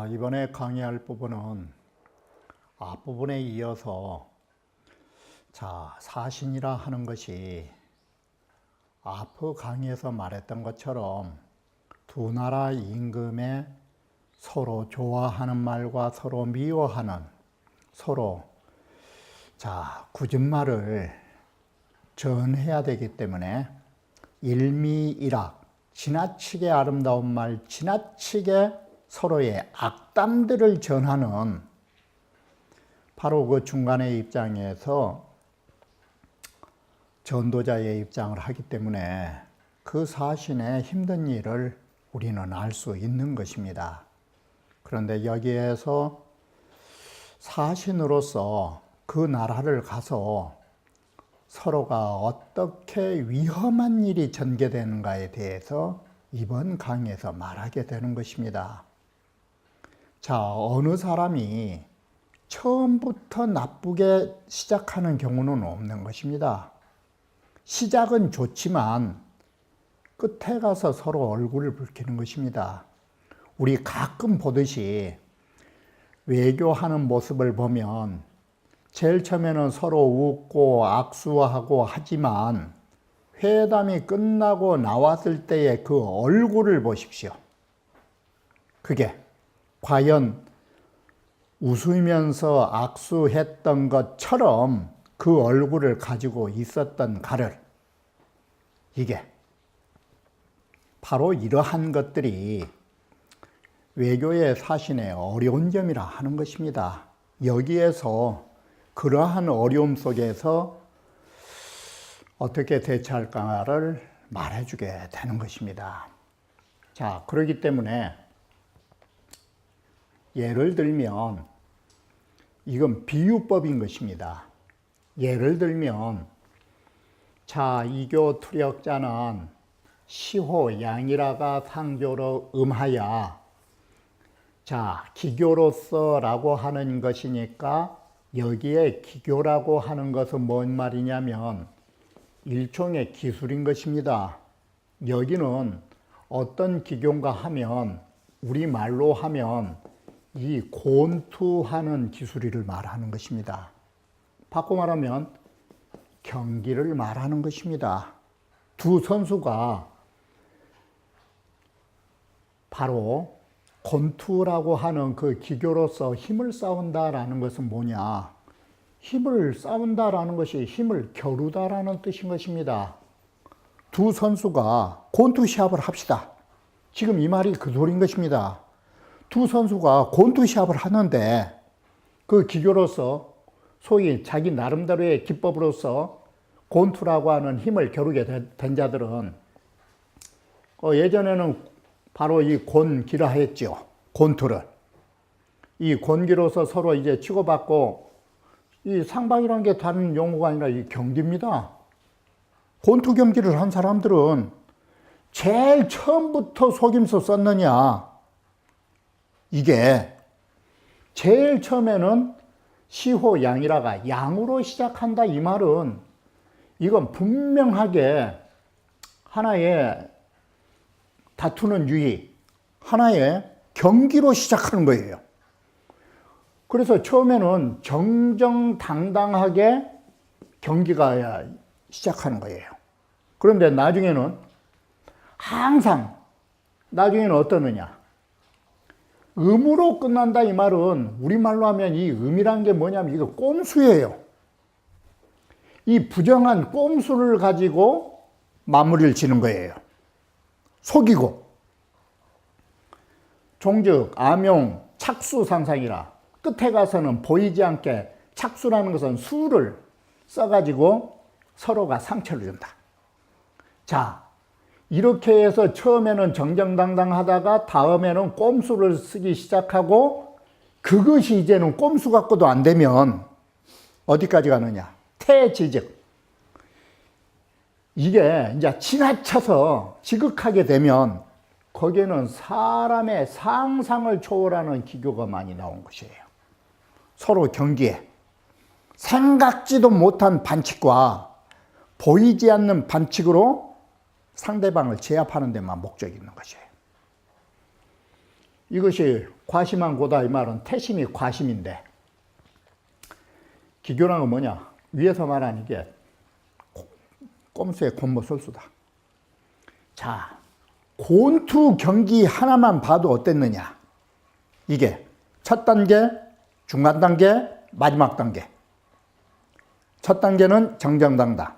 이번에 강의할 부분은 앞부분에 이어서 사신이라 하는 것이 앞 강의에서 말했던 것처럼 두 나라 임금의 서로 좋아하는 말과 서로 미워하는, 서로 굳은말을 전해야 되기 때문에 일미일학, 지나치게 아름다운 말, 지나치게 서로의 악담들을 전하는, 바로 그 중간의 입장에서 전도자의 입장을 하기 때문에 그 사신의 힘든 일을 우리는 알 수 있는 것입니다. 그런데 여기에서 사신으로서 그 나라를 가서 서로가 어떻게 위험한 일이 전개되는가에 대해서 이번 강의에서 말하게 되는 것입니다. 어느 사람이 처음부터 나쁘게 시작하는 경우는 없는 것입니다. 시작은 좋지만 끝에 가서 서로 얼굴을 붉히는 것입니다. 우리 가끔 보듯이 외교하는 모습을 보면 제일 처음에는 서로 웃고 악수하고 하지만 회담이 끝나고 나왔을 때의 그 얼굴을 보십시오. 그게 과연 웃으면서 악수했던 것처럼 그 얼굴을 가지고 있었던 가를, 이게 바로 이러한 것들이 외교의 사신의 어려운 점이라 하는 것입니다. 여기에서 그러한 어려움 속에서 어떻게 대처할까를 말해주게 되는 것입니다. 그렇기 때문에 예를 들면 이건 비유법인 것입니다. 예를 들면 이교 투력자는 시호 양이라가 상조로 음하야. 기교로서 라고 하는 것이니까 여기에 기교라고 하는 것은 뭔 말이냐면 일종의 기술인 것입니다. 여기는 어떤 기교인가 하면, 우리말로 하면 이 곤투하는 기술을 말하는 것입니다. 바꿔 말하면 경기를 말하는 것입니다. 두 선수가 바로 곤투라고 하는 그 기교로서 힘을 싸운다라는 것은 뭐냐? 힘을 싸운다라는 것이 힘을 겨루다라는 뜻인 것입니다. 두 선수가 곤투 시합을 합시다. 지금 이 말이 그 소리인 것입니다. 두 선수가 곤투 시합을 하는데 그 기교로서 소위 자기 나름대로의 기법으로서 곤투라고 하는 힘을 겨루게 된 자들은 예전에는 바로 이 곤기라 했죠. 곤투를. 이 곤기로서 서로 이제 치고받고, 이 상방이라는 게 다른 용어가 아니라 이 경기입니다. 곤투 경기를 한 사람들은 제일 처음부터 속임수 썼느냐? 이게 제일 처음에는 시호 양이라가 양으로 시작한다, 이 말은 이건 분명하게 하나의 다투는 유의, 하나의 경기로 시작하는 거예요. 그래서 처음에는 정정당당하게 경기가 시작하는 거예요. 그런데 나중에는 어떠느냐? 음으로 끝난다, 이 말은 우리말로 하면 이 음이란 게 뭐냐면 이거 꼼수예요. 이 부정한 꼼수를 가지고 마무리를 지는 거예요. 속이고. 종즉 암용 착수상상이라, 끝에 가서는 보이지 않게, 착수라는 것은 수를 써가지고 서로가 상처를 준다. 이렇게 해서 처음에는 정정당당하다가 다음에는 꼼수를 쓰기 시작하고, 그것이 이제는 꼼수 갖고도 안 되면 어디까지 가느냐? 태지즉. 이게 이제 지나쳐서 지극하게 되면 거기에는 사람의 상상을 초월하는 기교가 많이 나온 것이에요. 서로 경기에 생각지도 못한 반칙과 보이지 않는 반칙으로 상대방을 제압하는 데만 목적이 있는 것이에요. 이것이 과심한 고다 이 말은 태심이 과심인데, 기교란 건 뭐냐? 위에서 말한 이게 꼼수의 곤모술수다. 자, 권투 경기 하나만 봐도 어땠느냐? 이게 첫 단계, 중간 단계, 마지막 단계. 첫 단계는 정정당당,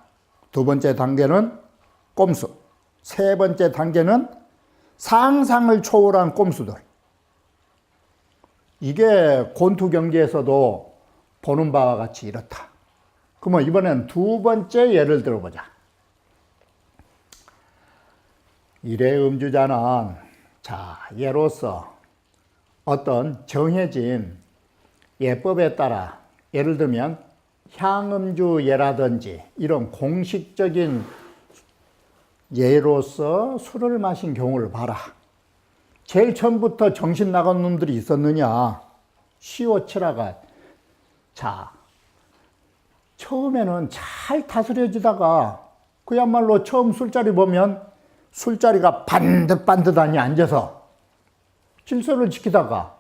두 번째 단계는 꼼수, 세 번째 단계는 상상을 초월한 꼼수들. 이게 권투 경기에서도 보는 바와 같이 이렇다. 그러면 이번엔 두 번째 예를 들어보자. 일의 음주자는 자, 예로서 어떤 정해진 예법에 따라, 예를 들면 향음주 예라든지 이런 공식적인 예로서 술을 마신 경우를 봐라. 제일 처음부터 정신 나간 놈들이 있었느냐? 시오치라가 자, 처음에는 잘 다스려지다가 그야말로 처음 술자리 보면 술자리가 반듯반듯하니 앉아서 질서를 지키다가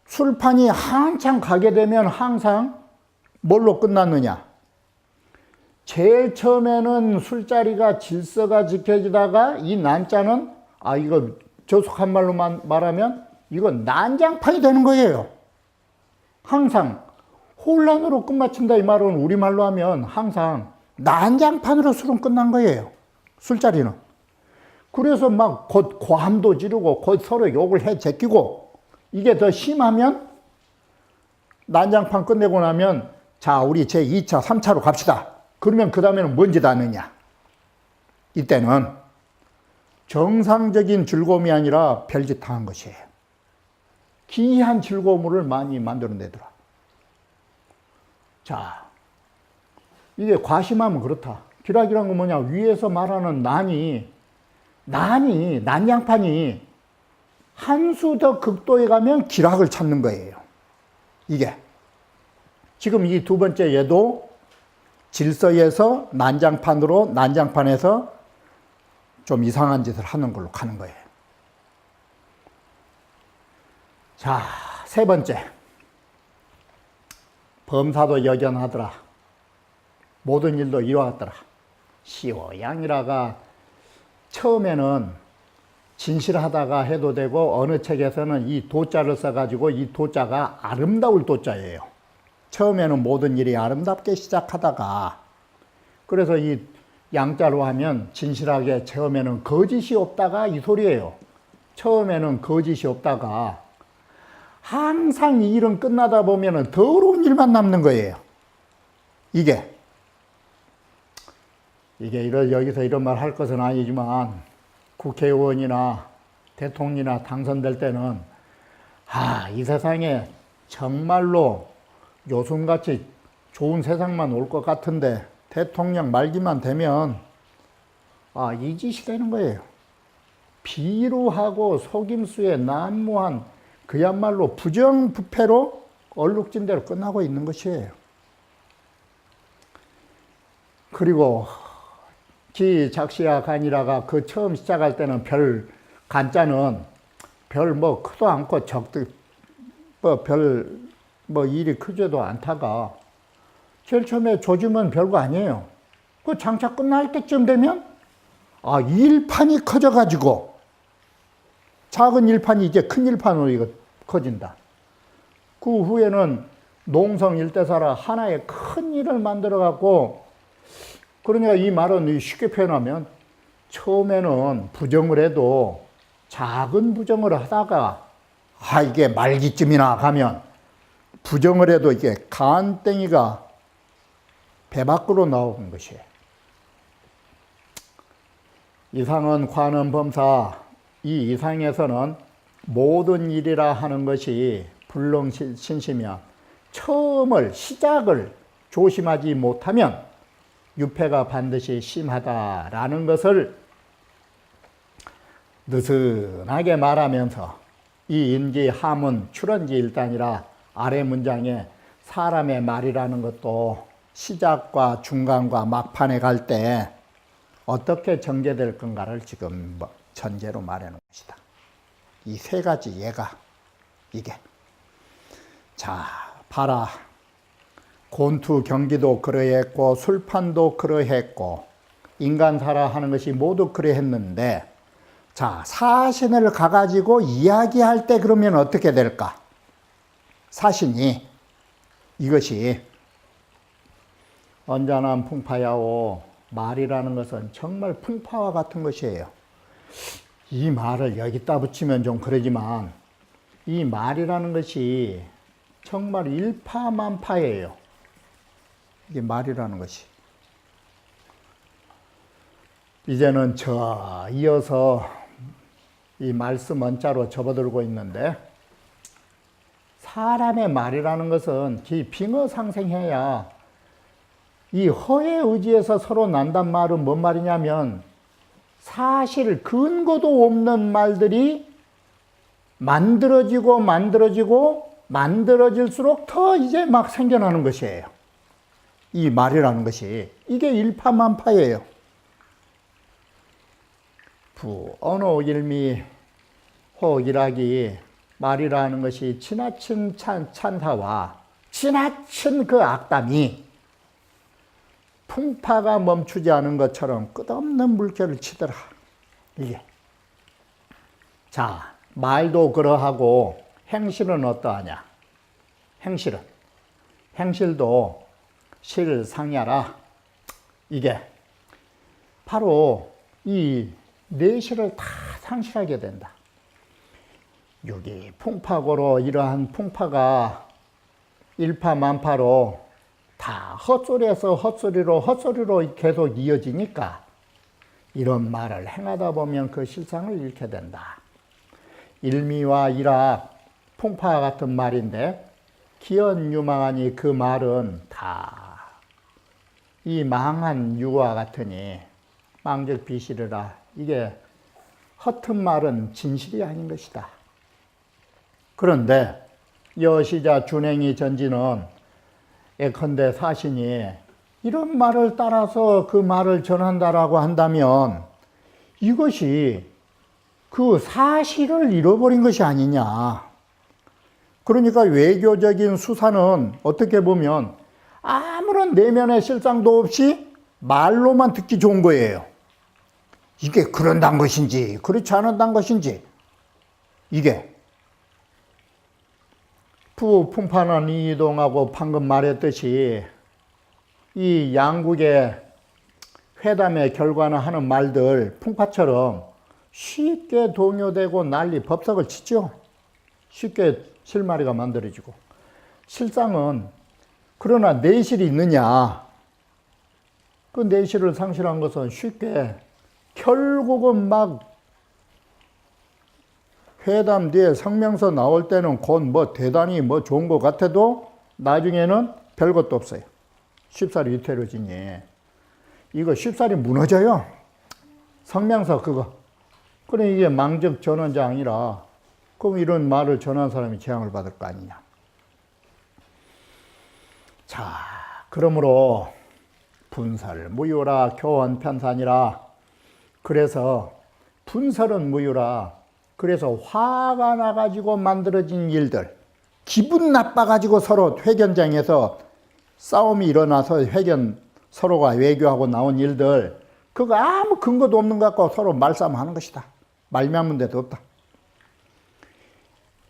술판이 한참 가게 되면 항상 뭘로 끝났느냐? 제일 처음에는 술자리가 질서가 지켜지다가 이 난자는 이거 저속한 말로만 말하면 이건 난장판이 되는 거예요. 항상 혼란으로 끝마친다 이 말은 우리말로 하면 항상 난장판으로 술은 끝난 거예요. 술자리는. 그래서 막 곧 고함도 지르고 곧 서로 욕을 해 제끼고 이게 더 심하면 난장판 끝내고 나면 자, 우리 제 2차, 3차로 갑시다. 그러면 그 다음에는 뭔 짓 하느냐? 이때는 정상적인 즐거움이 아니라 별짓 하는 것이에요. 기이한 즐거움을 많이 만들어내더라. 자, 이게 과심하면 그렇다. 기락이란 건 뭐냐? 위에서 말하는 난장판이 한 수 더 극도에 가면 기락을 찾는 거예요. 이게. 지금 이 두 번째 예도 질서에서 난장판에서 좀 이상한 짓을 하는 걸로 가는 거예요. 자, 세 번째. 범사도 여견하더라. 모든 일도 이루었더라. 시오양이라가 처음에는 진실하다가 해도 되고 어느 책에서는 이 도자를 써가지고 이 도자가 아름다울 도자예요. 처음에는 모든 일이 아름답게 시작하다가 그래서 이 양자로 하면 진실하게 처음에는 거짓이 없다가 이 소리예요. 처음에는 거짓이 없다가 항상 이 일은 끝나다 보면은 더러운 일만 남는 거예요. 이게 여기서 이런 말 할 것은 아니지만 국회의원이나 대통령이나 당선될 때는 이 세상에 정말로 요즘같이 좋은 세상만 올 것 같은데 대통령 말기만 되면 이 짓이 되는 거예요. 비루하고 속임수에 난무한 그야말로 부정부패로 얼룩진 대로 끝나고 있는 것이에요. 그리고 기작시야 간이라가 그 처음 시작할 때는 간자는 별 크도 않고 적도 일이 크지도 않다가 제일 처음에 조짐은 별거 아니에요. 그 장차 끝날 때쯤 되면 일판이 커져가지고 작은 일판이 이제 큰 일판으로 이거 커진다. 그 후에는 농성 일대사라 하나의 큰 일을 만들어갖고 그러니까 이 말은 쉽게 표현하면 처음에는 부정을 해도 작은 부정을 하다가 이게 말기쯤이나 가면 부정을 해도 이게 간땡이가 배 밖으로 나오는 것이에요. 이상은 관은 범사, 이 이상에서는 모든 일이라 하는 것이 불능신시며 시작을 조심하지 못하면 유패가 반드시 심하다라는 것을 느슨하게 말하면서 이 인기 하문 출언지 일단이라 아래 문장에 사람의 말이라는 것도 시작과 중간과 막판에 갈 때 어떻게 전개될 건가를 지금 전제로 말해 놓은 것이다. 이 세 가지 예가 이게. 자, 봐라. 곤투 경기도 그러했고 술판도 그러했고 인간사라 하는 것이 모두 그러했는데, 자, 사신을 가가지고 이야기할 때 그러면 어떻게 될까? 사신이 이것이 언짢은 풍파야오, 말이라는 것은 정말 풍파와 같은 것이에요. 이 말을 여기다 붙이면 좀 그러지만 이 말이라는 것이 정말 일파만파예요. 이게 말이라는 것이. 이제는 저 이어서 이 말씀 원자로 접어들고 있는데, 사람의 말이라는 것은 빙어상생해야 이 허에 의지해서 서로 난단 말은 뭔 말이냐면, 사실 근거도 없는 말들이 만들어지고 만들어질수록 더 이제 막 생겨나는 것이에요. 이 말이라는 것이. 이게 일파만파예요. 언어 일미 호일하기, 말이라는 것이 지나친 찬사와 지나친 그 악담이 풍파가 멈추지 않은 것처럼 끝없는 물결을 치더라. 이게. 자, 말도 그러하고 행실은 어떠하냐? 행실도 실상야라. 이게 바로 이 내실을 다 상실하게 된다. 여기 풍파고로 이러한 풍파가 일파만파로 다 헛소리에서 헛소리로 계속 이어지니까 이런 말을 행하다 보면 그 실상을 잃게 된다. 일미와 일학, 풍파와 같은 말인데 기언유망하니 그 말은 다 이 망한 유와 같으니 망적비실이라. 이게 허튼 말은 진실이 아닌 것이다. 그런데 여시자 준행이 전지는 예컨대 사신이 이런 말을 따라서 그 말을 전한다라고 한다면 이것이 그 사실을 잃어버린 것이 아니냐. 그러니까 외교적인 수사는 어떻게 보면 아무런 내면의 실상도 없이 말로만 듣기 좋은 거예요. 이게 그런다는 것인지 그렇지 않은다는 것인지. 이게 풍파는 이동하고 방금 말했듯이 이 양국의 회담의 결과는 하는 말들 풍파처럼 쉽게 동요되고 난리 법석을 치죠. 쉽게 실마리가 만들어지고. 실상은 그러나 내실이 있느냐. 그 내실을 상실한 것은 쉽게 결국은 막 회담 뒤에 성명서 나올 때는 곧 뭐 대단히 뭐 좋은 것 같아도 나중에는 별것도 없어요. 쉽사리 위태로지니. 이거 쉽사리 무너져요. 성명서 그거. 그래 이게 망적 전원자 아니라 그럼 이런 말을 전한 사람이 재앙을 받을 거 아니냐. 자, 그러므로 분설 무유라 교원 편산이라. 그래서 분설은 무유라. 그래서 화가 나가지고 만들어진 일들, 기분 나빠가지고 서로 회견장에서 싸움이 일어나서 서로가 외교하고 나온 일들, 그거 아무 근거도 없는 것 같고 서로 말싸움하는 것이다. 말미암은 데도 없다.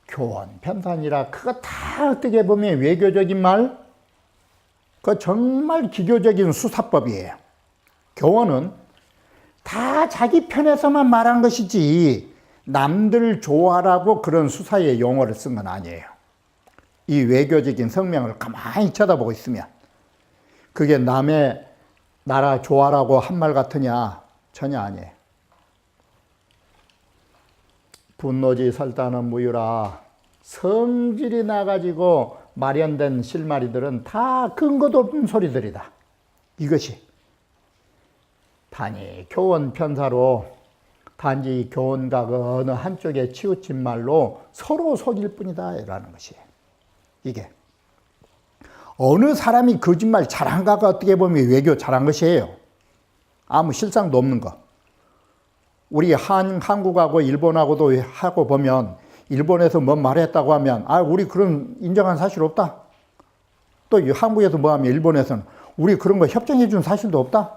교원 편산이라. 그거 다 어떻게 보면 외교적인 말, 그 정말 기교적인 수사법이에요. 교원은 다 자기 편에서만 말한 것이지 남들 좋아하라고 그런 수사의 용어를 쓴 건 아니에요. 이 외교적인 성명을 가만히 쳐다보고 있으면 그게 남의 나라 좋아하라고 한 말 같으냐? 전혀 아니에요. 분노지 설단은 무유라. 성질이 나가지고 마련된 실마리들은 다 근거도 없는 소리들이다. 이것이 단이 교원 편사로 단지 교원과 그 어느 한쪽에 치우친 말로 서로 속일 뿐이다 라는 것이에요. 이게 어느 사람이 거짓말 잘한가가 어떻게 보면 외교 잘한 것이에요. 아무 실상도 없는 거. 우리 한국하고 일본하고도 하고 보면 일본에서 뭐 말했다고 하면 우리 그런 인정한 사실 없다. 또 한국에서 뭐 하면 일본에서는 우리 그런 거 협정해 준 사실도 없다.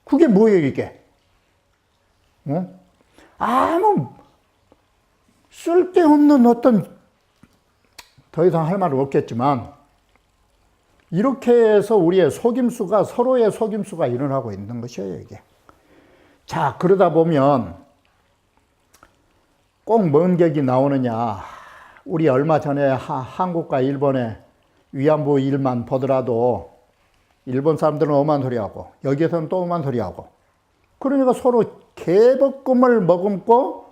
그게 뭐예요 이게? 어? 아무 쓸데없는 어떤 더 이상 할 말은 없겠지만 이렇게 해서 우리의 속임수가 서로의 속임수가 일어나고 있는 것이에요 이게. 자 그러다 보면 꼭 먼 격이 나오느냐. 우리 얼마 전에 한국과 일본의 위안부 일만 보더라도 일본 사람들은 엄한 소리하고 여기에서는 또 엄한 소리하고 그러니까 서로 개볶음을 머금고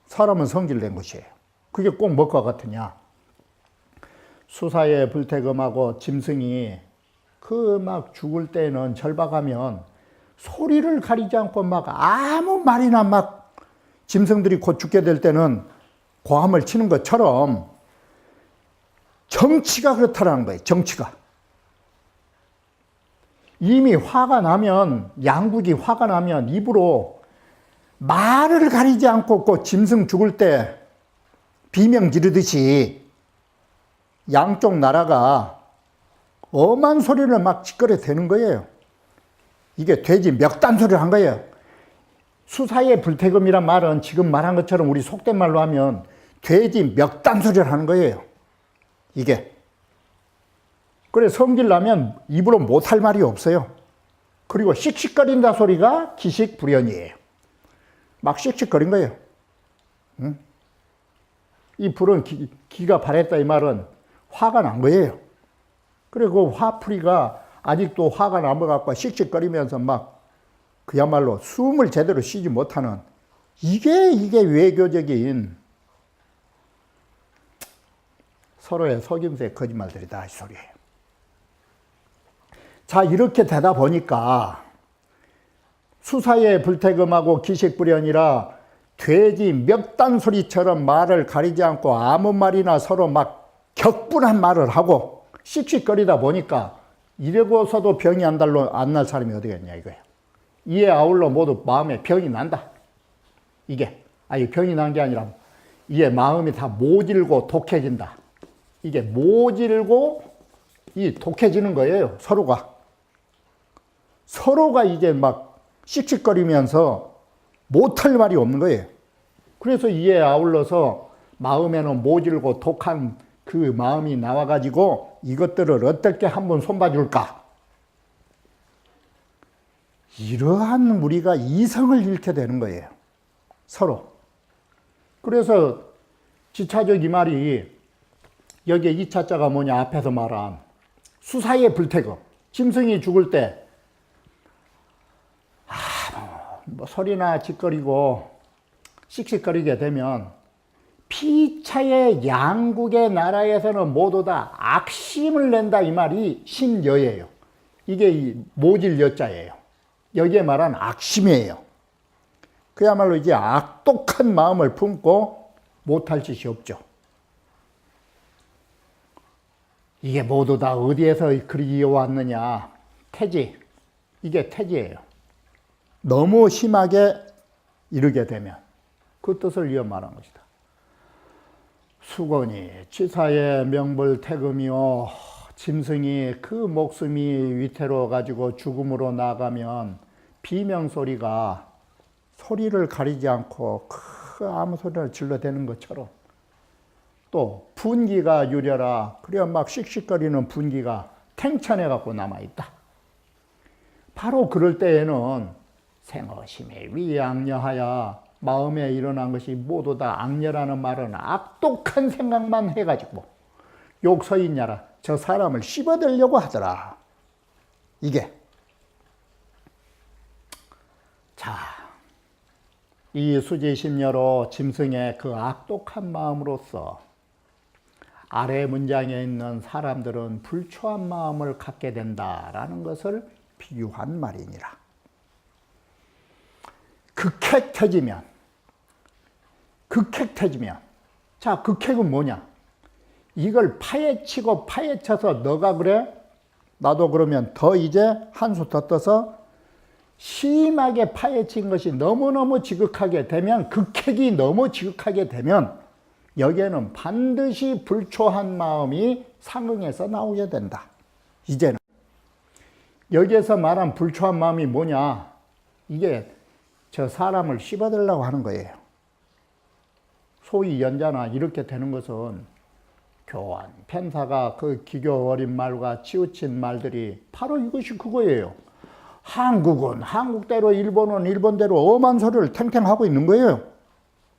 사람은 성질낸 것이에요. 그게 꼭 뭐가 같으냐. 수사에 불태금하고 짐승이 그 막 죽을 때는 절박하면 소리를 가리지 않고 막 아무 말이나 막 짐승들이 곧 죽게 될 때는 고함을 치는 것처럼 정치가 그렇다라는 거예요. 정치가. 이미 화가 나면 양국이 화가 나면 입으로 말을 가리지 않고 그 짐승 죽을 때 비명 지르듯이 양쪽 나라가 엄한 소리를 막 짓거려 대는 거예요. 이게 돼지 멱단 소리를 한 거예요. 수사의 불태금이란 말은 지금 말한 것처럼 우리 속된 말로 하면 돼지 멱단 소리를 하는 거예요. 이게. 그래 성질 나면 입으로 못할 말이 없어요. 그리고 씩씩거린다 소리가 기식불연이에요. 막 씩씩거린 거예요. 응? 이 불은 기가 발했다 이 말은 화가 난 거예요. 그리고 그 화풀이가 아직도 화가 남아갖고 씩씩거리면서 막 그야말로 숨을 제대로 쉬지 못하는 이게 외교적인 서로의 속임수의 거짓말들이다 이 소리예요. 자 이렇게 되다 보니까 수사에 불태금하고 기식불연이라 돼지 멱단 소리처럼 말을 가리지 않고 아무 말이나 서로 막 격분한 말을 하고 씩씩거리다 보니까 이러고서도 병이 안 날 사람이 어디겠냐 이거예요. 이에 아울러 모두 마음에 병이 난다. 이게 병이 난 게 아니라 이에 마음이 다 모질고 독해진다. 이게 모질고 이 독해지는 거예요. 서로가 이제 막 씩씩거리면서 못할 말이 없는 거예요. 그래서 이에 아울러서 마음에는 모질고 독한 그 마음이 나와가지고 이것들을 어떻게 한번 손봐줄까? 이러한 우리가 이성을 잃게 되는 거예요. 서로. 그래서 지차적 이 말이 여기에 이 차자가 뭐냐 앞에서 말한 수사의 불태금. 짐승이 죽을 때 뭐 소리나 짓거리고 씩씩거리게 되면 피차의 양국의 나라에서는 모두 다 악심을 낸다 이 말이 심여예요. 이게 모질 여자예요. 여기에 말한 악심이에요. 그야말로 이제 악독한 마음을 품고 못할 짓이 없죠. 이게 모두 다 어디에서 그리 이어왔느냐. 태지. 이게 태지예요. 너무 심하게 이르게 되면 그 뜻을 이어 말한 것이다. 수건이 치사의 명불태금이요 짐승이 그 목숨이 위태로워 가지고 죽음으로 나가면 비명소리가 소리를 가리지 않고 아무 소리를 질러대는 것처럼 또 분기가 유려라 그래야 막 씩씩거리는 분기가 탱천해 갖고 남아있다. 바로 그럴 때에는 생어심에 위악녀하여 마음에 일어난 것이 모두 다 악녀라는 말은 악독한 생각만 해가지고 욕서있냐라 저 사람을 씹어대려고 하더라. 이게 자, 이 수지심녀로 짐승의 그 악독한 마음으로서 아래 문장에 있는 사람들은 불초한 마음을 갖게 된다라는 것을 비유한 말이니라. 극핵 터지면 자, 극핵은 뭐냐? 이걸 파헤치고 파헤쳐서 너가 그래? 나도 그러면 더 이제 한 수 더 떠서 심하게 파헤친 것이 너무너무 지극하게 되면, 극핵이 너무 지극하게 되면 여기에는 반드시 불초한 마음이 상응해서 나오게 된다. 이제는 여기에서 말한 불초한 마음이 뭐냐? 이게 저 사람을 씹어들려고 하는 거예요. 소위 연자나 이렇게 되는 것은 교환, 편사가 그 기교 어린 말과 치우친 말들이 바로 이것이 그거예요. 한국은 한국대로, 일본은 일본대로 엄한 소리를 탱탱하고 있는 거예요.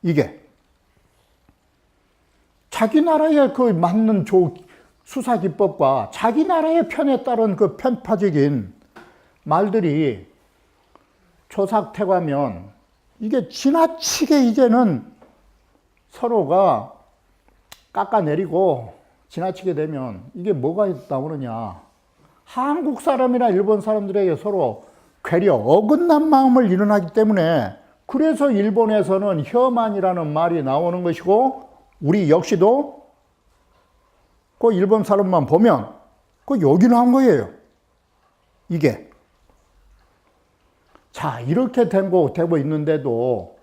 이게 자기 나라의 그 맞는 수사 기법과 자기 나라의 편에 따른 그 편파적인 말들이 조삭돼가면 이게 지나치게 이제는 서로가 깎아내리고 지나치게 되면 이게 뭐가 나오느냐? 한국 사람이나 일본 사람들에게 서로 괴려 어긋난 마음을 일어나기 때문에, 그래서 일본에서는 혐한이라는 말이 나오는 것이고, 우리 역시도 그 일본 사람만 보면 그 요긴한 거예요. 이게. 자, 이렇게 되고 있는데도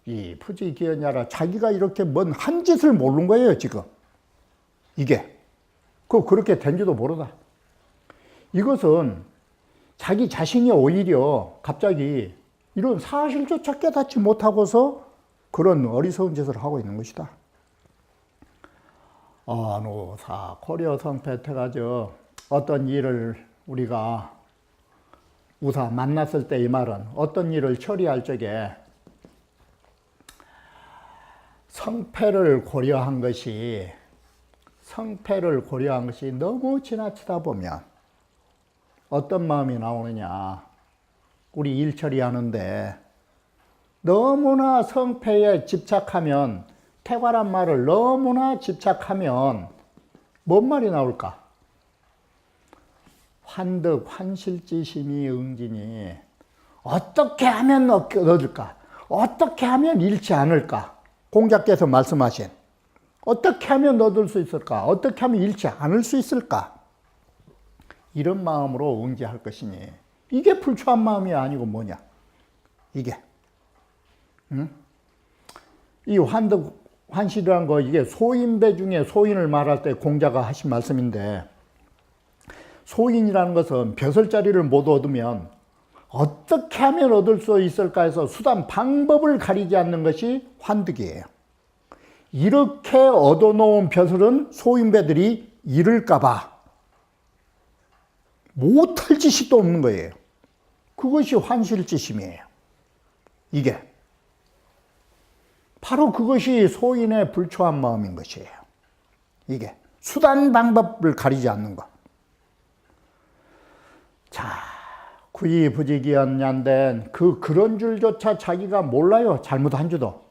이 푸지기현야라 자기가 이렇게 뭔 한 짓을 모르는 거예요, 지금. 이게. 그렇게 된지도 모르다. 이것은 자기 자신이 오히려 갑자기 이런 사실조차 깨닫지 못하고서 그런 어리석은 짓을 하고 있는 것이다. 노사 고려성패태가죠. 어떤 일을 우리가 우사 만났을 때 이 말은 어떤 일을 처리할 적에 성패를 고려한 것이 너무 지나치다 보면 어떤 마음이 나오느냐? 우리 일 처리하는데 너무나 성패에 집착하면, 태과란 말을 너무나 집착하면 뭔 말이 나올까? 환득 환실지심이 응진이, 어떻게 하면 얻을까? 어떻게 하면 잃지 않을까? 공자께서 말씀하신 어떻게 하면 얻을 수 있을까? 어떻게 하면 잃지 않을 수 있을까? 이런 마음으로 응지할 것이니, 이게 불초한 마음이 아니고 뭐냐? 이게. 응? 이 환득, 환실이라는 거, 이게 소인배 중에 소인을 말할 때 공자가 하신 말씀인데, 소인이라는 것은 벼슬자리를 못 얻으면 어떻게 하면 얻을 수 있을까 해서 수단, 방법을 가리지 않는 것이 환득이에요. 이렇게 얻어놓은 벼슬은 소인배들이 잃을까봐 못할 짓이 또 없는 거예요. 그것이 환실지심이에요. 이게. 바로 그것이 소인의 불초한 마음인 것이에요. 이게. 수단, 방법을 가리지 않는 것. 자, 구이부지기언얀된 그런 줄조차 자기가 몰라요. 잘못한 줄도.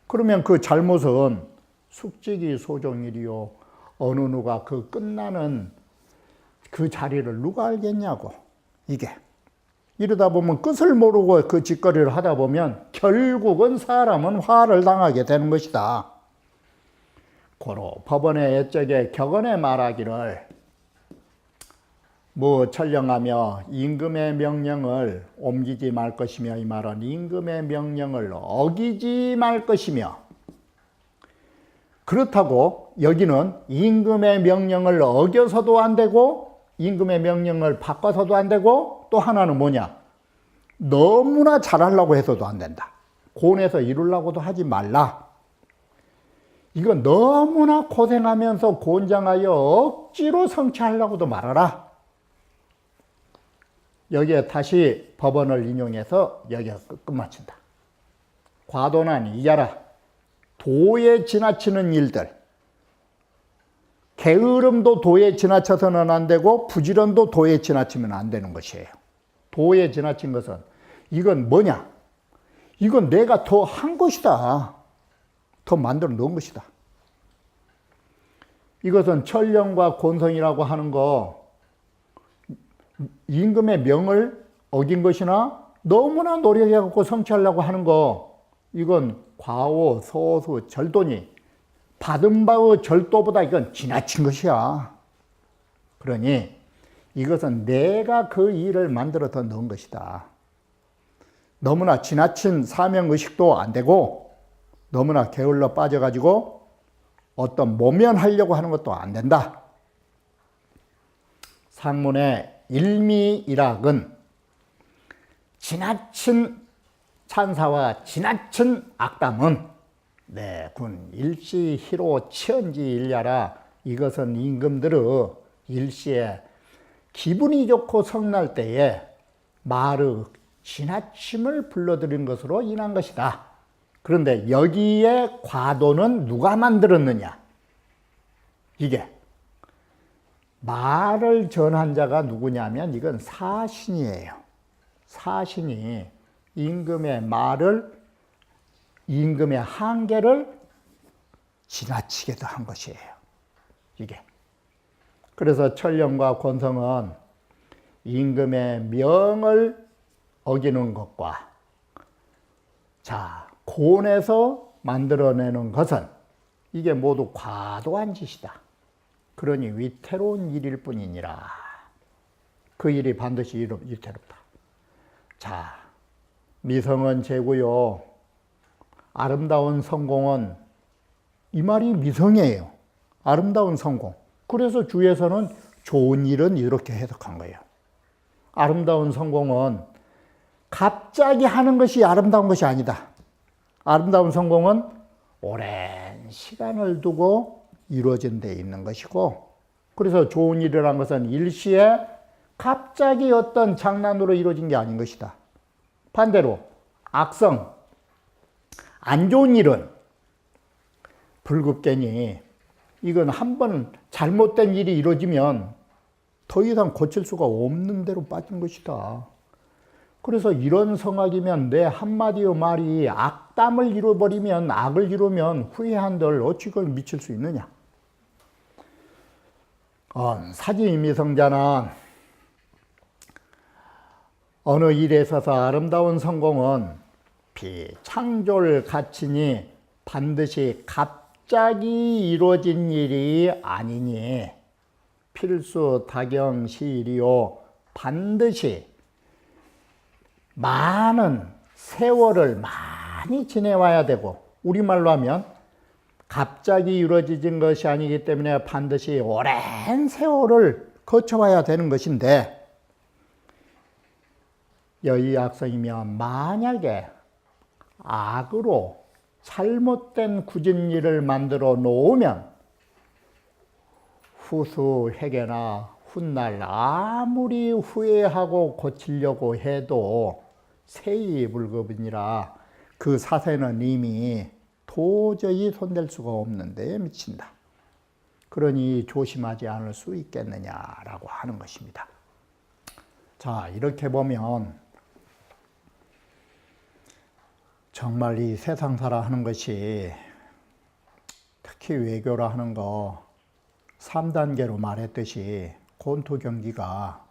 그러면 그 잘못은 숙직이 소종일이요. 어느 누가 그 끝나는 그 자리를 누가 알겠냐고. 이게. 이러다 보면 끝을 모르고 그 짓거리를 하다 보면 결국은 사람은 화를 당하게 되는 것이다. 고로 법원의 옛적에 격언에 말하기를, 천령하며 임금의 명령을 옮기지 말 것이며, 이 말은 임금의 명령을 어기지 말 것이며, 그렇다고 여기는 임금의 명령을 어겨서도 안 되고 임금의 명령을 바꿔서도 안 되고, 또 하나는 뭐냐? 너무나 잘하려고 해서도 안 된다. 고뇌해서 이루려고도 하지 말라. 이건 너무나 고생하면서 곤장하여 억지로 성취하려고도 말아라. 여기에 다시 법원을 인용해서 여기가 끝마친다. 과도난 이자라. 도에 지나치는 일들. 게으름도 도에 지나쳐서는 안 되고 부지런도 도에 지나치면 안 되는 것이에요. 도에 지나친 것은 이건 뭐냐? 이건 내가 더 한 것이다. 더 만들어 놓은 것이다. 이것은 천령과 곤성이라고 하는 거, 임금의 명을 어긴 것이나 너무나 노력해갖고 성취하려고 하는 거, 이건 과오, 소수, 절도니 받은 바의 절도보다 이건 지나친 것이야. 그러니 이것은 내가 그 일을 만들어서 넣은 것이다. 너무나 지나친 사명의식도 안 되고 너무나 게을러 빠져가지고 어떤 모면하려고 하는 것도 안 된다. 상문의 일미일학은 지나친 찬사와 지나친 악담은 군 일시희로 치언지일야라. 이것은 임금들의 일시에 기분이 좋고 성날 때에 말의 지나침을 불러들인 것으로 인한 것이다. 그런데 여기에 과도는 누가 만들었느냐? 이게 말을 전한 자가 누구냐면 이건 사신이에요. 사신이 임금의 말을, 임금의 한계를 지나치게도 한 것이에요. 이게. 그래서 천령과 권성은 임금의 명을 어기는 것과 곤에서 만들어내는 것은 이게 모두 과도한 짓이다. 그러니 위태로운 일일 뿐이니라. 그 일이 반드시 위태롭다. 미성은 재고요. 아름다운 성공은, 이 말이 미성이에요. 아름다운 성공. 그래서 주에서는 좋은 일은 이렇게 해석한 거예요. 아름다운 성공은 갑자기 하는 것이 아름다운 것이 아니다. 아름다운 성공은 오랜 시간을 두고 이루어진 데 있는 것이고, 그래서 좋은 일이라는 것은 일시에 갑자기 어떤 장난으로 이루어진 게 아닌 것이다. 반대로 악성, 안 좋은 일은 불급견이, 이건 한번 잘못된 일이 이루어지면 더 이상 고칠 수가 없는 대로 빠진 것이다. 그래서 이런 성악이면 내 한마디의 말이 악담을 이루어버리면, 악을 이루면 후회한들 어찌 그걸 미칠 수 있느냐. 사지미성자는 어느 일에 있어서 아름다운 성공은 비창졸 가치니 반드시 갑자기 이루어진 일이 아니니 필수 다경 시일이요. 반드시 많은 세월을 많이 지내와야 되고, 우리말로 하면 갑자기 이루어진 것이 아니기 때문에 반드시 오랜 세월을 거쳐와야 되는 것인데, 여의악성이면 만약에 악으로 잘못된 굳은 일을 만들어 놓으면 후수회계나 훗날 아무리 후회하고 고치려고 해도 세이불급이니라. 그 사세는 이미 도저히 손댈 수가 없는 데에 미친다. 그러니 조심하지 않을 수 있겠느냐라고 하는 것입니다. 이렇게 보면 정말 이 세상사라 하는 것이, 특히 외교라 하는 거 3단계로 말했듯이 곤투 경기가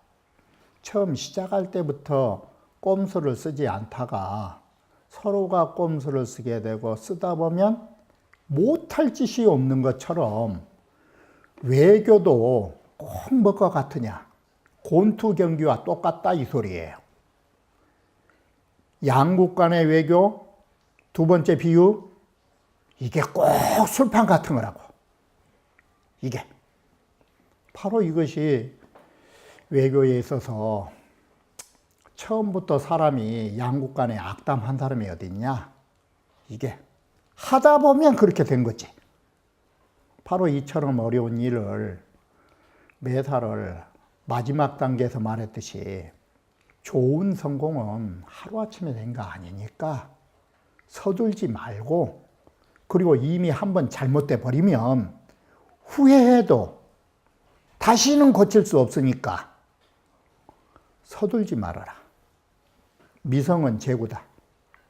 처음 시작할 때부터 꼼수를 쓰지 않다가 서로가 꼼수를 쓰게 되고, 쓰다 보면 못할 짓이 없는 것처럼 외교도 꼭 뭐가 같으냐. 곤투 경기와 똑같다 이 소리예요. 양국 간의 외교, 두 번째 비유, 이게 꼭 술판 같은 거라고. 이게 바로 이것이 외교에 있어서 처음부터 사람이 양국 간에 악담한 사람이 어디 있냐? 이게 하다 보면 그렇게 된 거지. 바로 이처럼 어려운 일을 매사를 마지막 단계에서 말했듯이 좋은 성공은 하루아침에 된 거 아니니까 서둘지 말고, 그리고 이미 한번 잘못돼 버리면 후회해도 다시는 고칠 수 없으니까 서둘지 말아라. 미성은 재구다.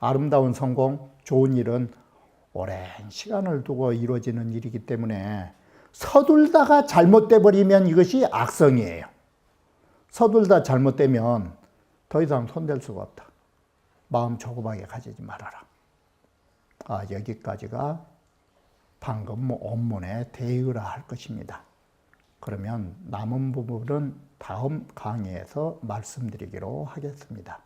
아름다운 성공, 좋은 일은 오랜 시간을 두고 이루어지는 일이기 때문에 서둘다가 잘못돼 버리면 이것이 악성이에요. 서둘다 잘못되면 더 이상 손댈 수가 없다. 마음 조급하게 가지지 말아라. 여기까지가 방금 원문의 대의라 할 것입니다. 그러면 남은 부분은 다음 강의에서 말씀드리기로 하겠습니다.